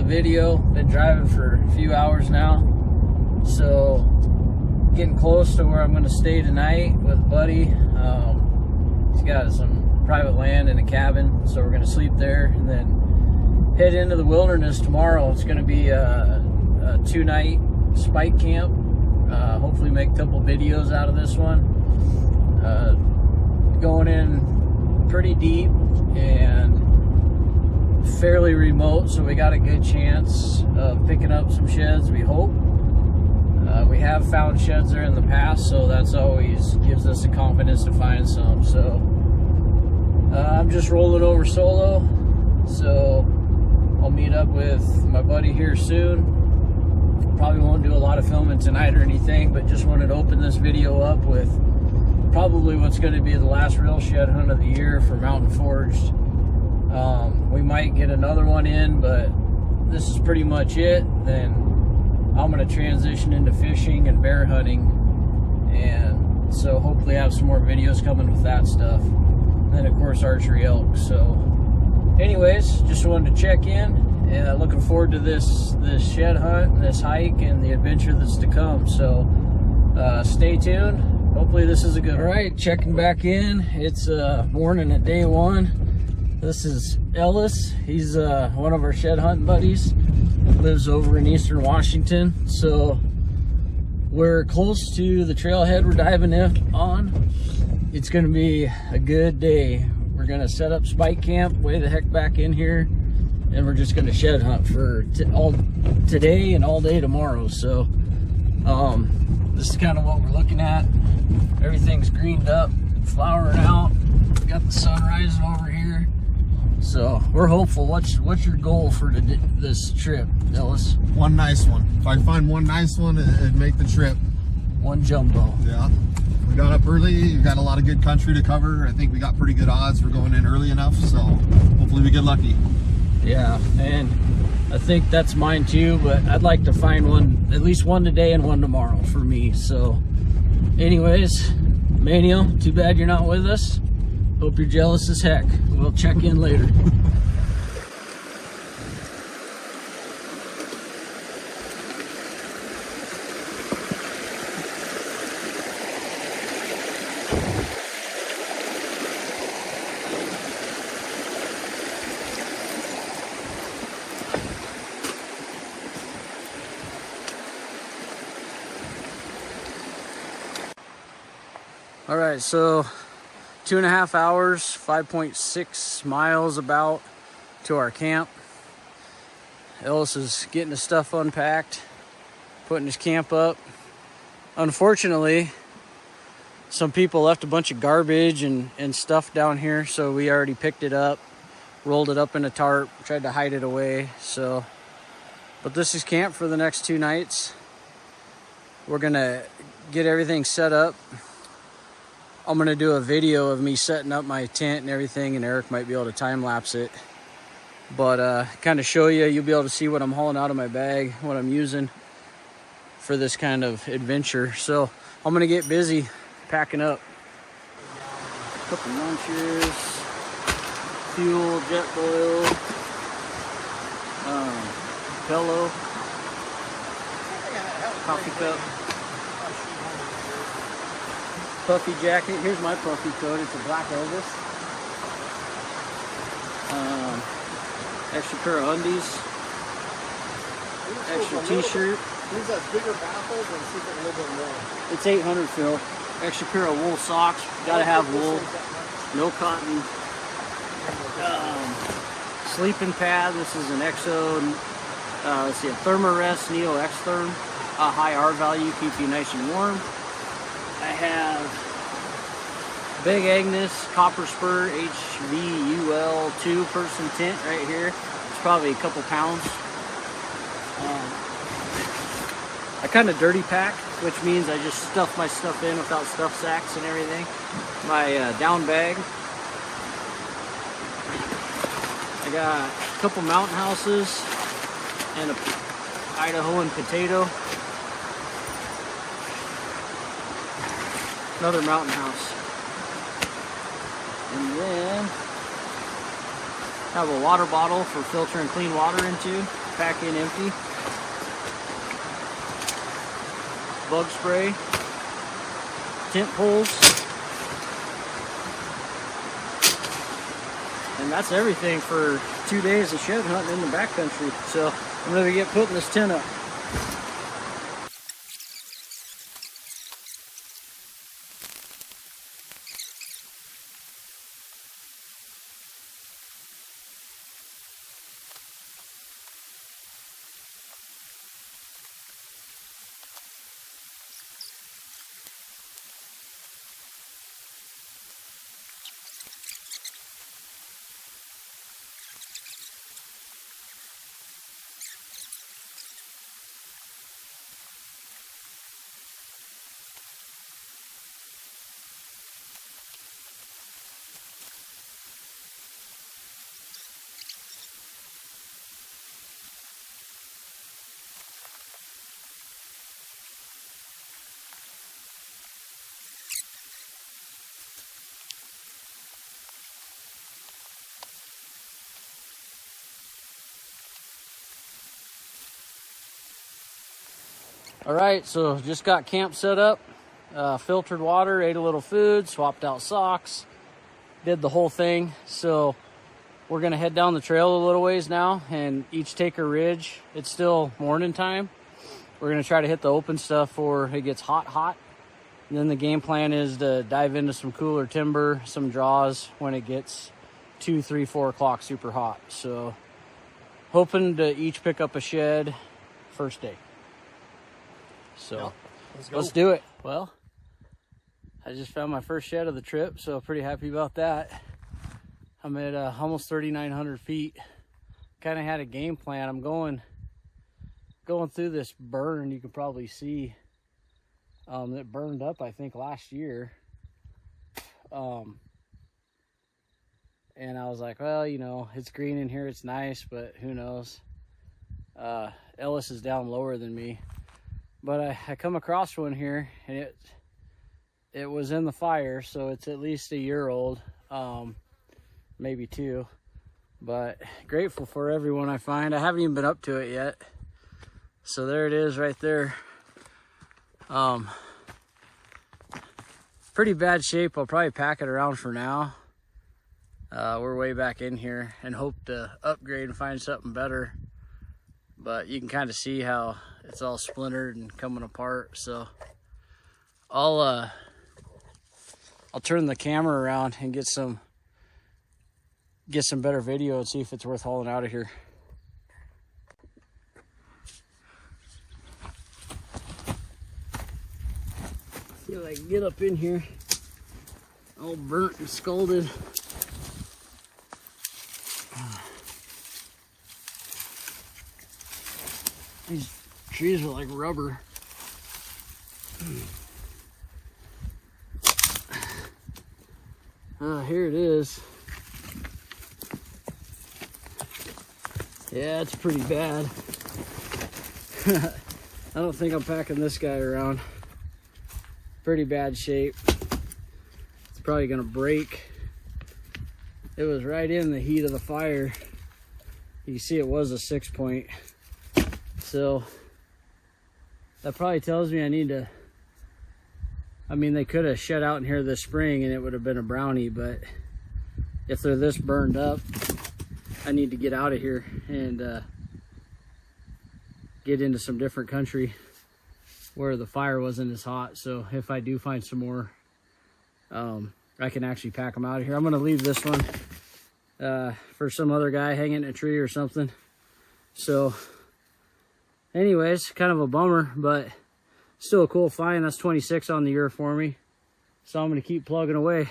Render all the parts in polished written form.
Video. Been driving for a few hours now, so getting close to where I'm going to stay tonight with a buddy. He's got some private land and a cabin, so we're going to sleep there and then head into the wilderness tomorrow. It's going to be a 2-night spike camp. Hopefully make a couple videos out of this one. Going in pretty deep and fairly remote, so we got a good chance of picking up some sheds, we hope. We have found sheds there in the past, so that's always gives us the confidence to find some. So I'm just rolling over solo, so I'll meet up with my buddy here soon. Probably won't do a lot of filming tonight or anything, but just wanted to open this video up with probably what's going to be the last real shed hunt of the year for Mountain Forged. We might get another one in, but this is pretty much it. Then I'm going to transition into fishing and bear hunting, and so hopefully have some more videos coming with that stuff. And then of course archery elk. So anyways, just wanted to check in, and looking forward to this shed hunt and this hike and the adventure that's to come. So stay tuned. Hopefully this is a good one. All right, checking back in. It's morning at day one. This is Ellis. He's one of our shed hunting buddies. Lives over in Eastern Washington. So we're close to the trailhead we're diving in on. It's going to be a good day. We're going to set up spike camp way the heck back in here, and we're just going to shed hunt for all today and all day tomorrow. So this is kind of what we're looking at. Everything's greened up, flowering out. We got the sun rising over here. So we're hopeful. What's your goal for this trip, Ellis? One nice one. If I find one nice one, it'd make the trip. One jumbo. Yeah. We got up early. We've got a lot of good country to cover. I think we got pretty good odds for going in early enough. So hopefully we get lucky. Yeah, and I think that's mine too. But I'd like to find one, at least one today and one tomorrow for me. So, anyways, Maniel, too bad you're not with us. Hope you're jealous as heck. We'll check in later. All right, so 2.5 hours, 5.6 miles about to our camp. Ellis is getting his stuff unpacked, putting his camp up. Unfortunately, some people left a bunch of garbage and stuff down here, so we already picked it up, rolled it up in a tarp, tried to hide it away. So, but this is camp for the next 2 nights. We're gonna get everything set up. I'm gonna do a video of me setting up my tent and everything, and Eric might be able to time lapse it. But kind of show you, you'll be able to see what I'm hauling out of my bag, what I'm using for this kind of adventure. So I'm gonna get busy packing up. Couple lunches, fuel, jet oil, pillow, coffee cup, puffy jacket. Here's my puffy coat. It's a black Elvis. Extra pair of undies, extra t-shirt. These are bigger baffles and see if a little bit more. It's 800 fill. Extra pair of wool socks. Gotta have wool. No cotton. Sleeping pad. This is an EXO. Let's see, a Thermarest Neo X Therm. A high R value, keep you nice and warm. I have Big Agnes Copper Spur HVUL 2-person tent right here. It's probably a couple pounds. I kind of dirty pack, which means I just stuff my stuff in without stuff sacks and everything. My down bag. I got a couple mountain houses and a Idahoan potato. Another mountain house. And then have a water bottle for filtering clean water into. Pack in empty. Bug spray. Tent poles. And that's everything for 2 days of shed hunting in the backcountry. So I'm gonna get putting this tent up. All right, so just got camp set up, filtered water, ate a little food, swapped out socks, did the whole thing. So we're gonna head down the trail a little ways now and each take a ridge. It's still morning time. We're gonna try to hit the open stuff before it gets hot. And then the game plan is to dive into some cooler timber, some draws when it gets 2, 3, 4 o'clock super hot. So hoping to each pick up a shed first day. So let's do it. Well, I just found my first shed of the trip, so pretty happy about that. I'm at almost 3,900 feet. Kind of had a game plan. I'm going through this burn. You can probably see that burned up, I think, last year. And I was like, well, you know, it's green in here. It's nice, but who knows? Ellis is down lower than me. But I come across one here, and it was in the fire, so it's at least a year old, maybe 2. But grateful for everyone I find. I haven't even been up to it yet. So there it is right there. Pretty bad shape. I'll probably pack it around for now. We're way back in here and hope to upgrade and find something better. But you can kind of see how it's all splintered and coming apart. So I'll turn the camera around and get some better video and see if it's worth hauling out of here. See if I can get up in here. All burnt and scalded. These trees are like rubber. Here it is. Yeah, it's pretty bad. I don't think I'm packing this guy around. pretty bad shape. It's probably gonna break. It was right in the heat of the fire. You can see it was a 6-point. So that probably tells me I need to, I mean, they could have shed out in here this spring and it would have been a brownie, but if they're this burned up, I need to get out of here and get into some different country where the fire wasn't as hot. So if I do find some more, I can actually pack them out of here. I'm gonna leave this one for some other guy hanging in a tree or something. So anyways, kind of a bummer, but still a cool find. That's 26 on the year for me. So I'm gonna keep plugging away.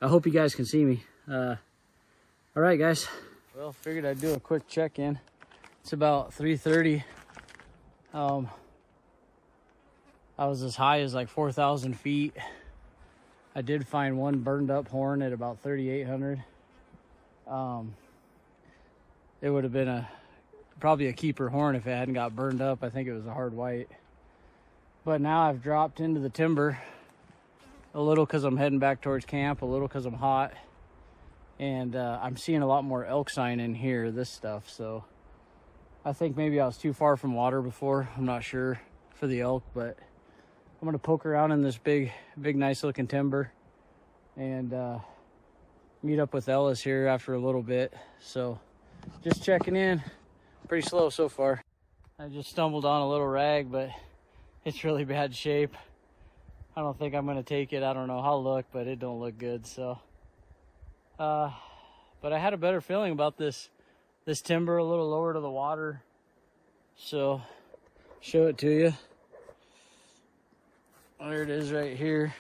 I hope you guys can see me. All right, guys. Well, figured I'd do a quick check-in. It's about 3:30. I was as high as like 4,000 feet. I did find one burned up horn at about 3,800. It would have been probably a keeper horn if it hadn't got burned up. I think it was a hard white. But now I've dropped into the timber a little because I'm heading back towards camp, a little because I'm hot. And I'm seeing a lot more elk sign in here, this stuff. So I think maybe I was too far from water before. I'm not sure for the elk, but I'm gonna poke around in this big nice looking timber and meet up with Ellis here after a little bit. So just checking in. Pretty slow so far. I just stumbled on a little rag, but it's really bad shape. I don't think I'm gonna take it. I don't know. I'll look, but it don't look good. So but I had a better feeling about this timber a little lower to the water. So show it to you. There it is right here.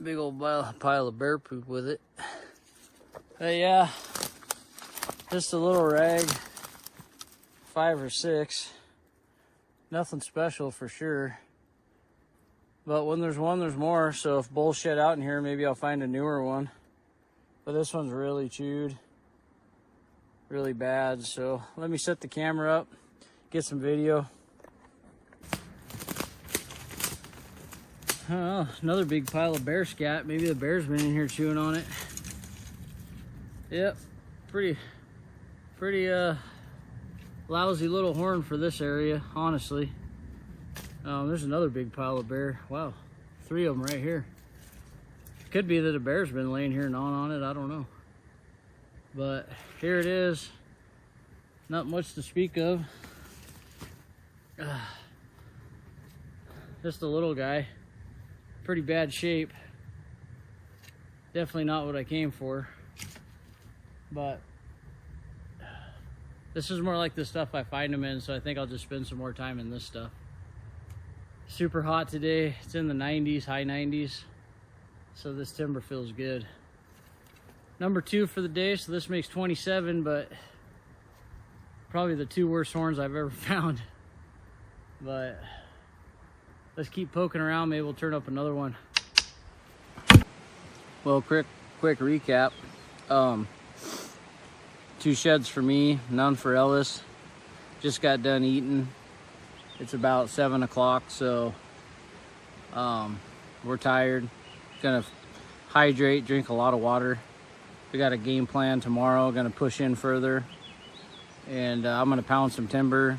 Big old pile of bear poop with it. But yeah, just a little rag, 5 or 6. Nothing special for sure. But when there's one, there's more. So if bulls shed out in here, maybe I'll find a newer one. But this one's really chewed, really bad. So let me set the camera up, get some video. Oh, another big pile of bear scat. Maybe the bear's been in here chewing on it. Yep, pretty lousy little horn for this area, honestly. There's another big pile of bear. Wow, 3 of them right here. Could be that a bear's been laying here gnawing on it, I don't know. But here it is. Not much to speak of. Just a little guy. Pretty bad shape. Definitely not what I came for. But this is more like the stuff I find them in, so I think I'll just spend some more time in this stuff. Super hot today. It's in the 90s, high 90s. So this timber feels good. Number 2 for the day, so this makes 27, but probably the 2 worst horns I've ever found. But let's keep poking around. Maybe we'll turn up another one. Well, quick recap. 2 sheds for me, none for Ellis. Just got done eating. It's about 7 o'clock, so we're tired. Gonna hydrate, drink a lot of water. We got a game plan tomorrow. Gonna push in further, and I'm gonna pound some timber.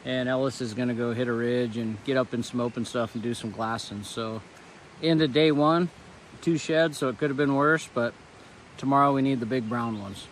And Ellis is gonna go hit a ridge and get up in some open stuff and do some glassing. So end of day 1, 2 sheds, so it could have been worse, but tomorrow we need the big brown ones.